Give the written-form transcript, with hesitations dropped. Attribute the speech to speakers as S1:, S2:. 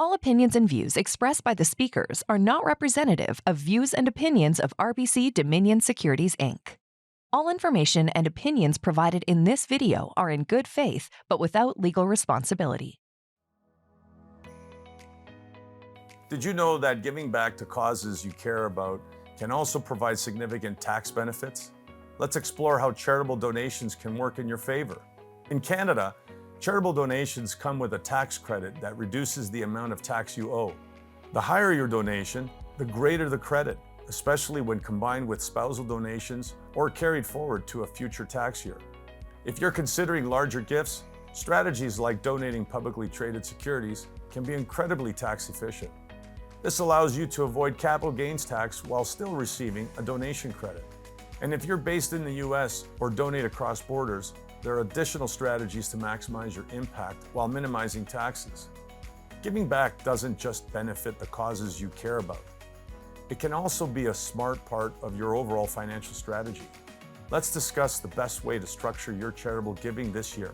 S1: All opinions and views expressed by the speakers are not representative of views and opinions of RBC Dominion Securities, Inc. All information and opinions provided in this video are in good faith, but without legal responsibility.
S2: Did you know that giving back to causes you care about can also provide significant tax benefits? Let's explore how charitable donations can work in your favor. In Canada, charitable donations come with a tax credit that reduces the amount of tax you owe. The higher your donation, the greater the credit, especially when combined with spousal donations or carried forward to a future tax year. If you're considering larger gifts, strategies like donating publicly traded securities can be incredibly tax efficient. This allows you to avoid capital gains tax while still receiving a donation credit. And if you're based in the US or donate across borders, there are additional strategies to maximize your impact while minimizing taxes. Giving back doesn't just benefit the causes you care about. It can also be a smart part of your overall financial strategy. Let's discuss the best way to structure your charitable giving this year.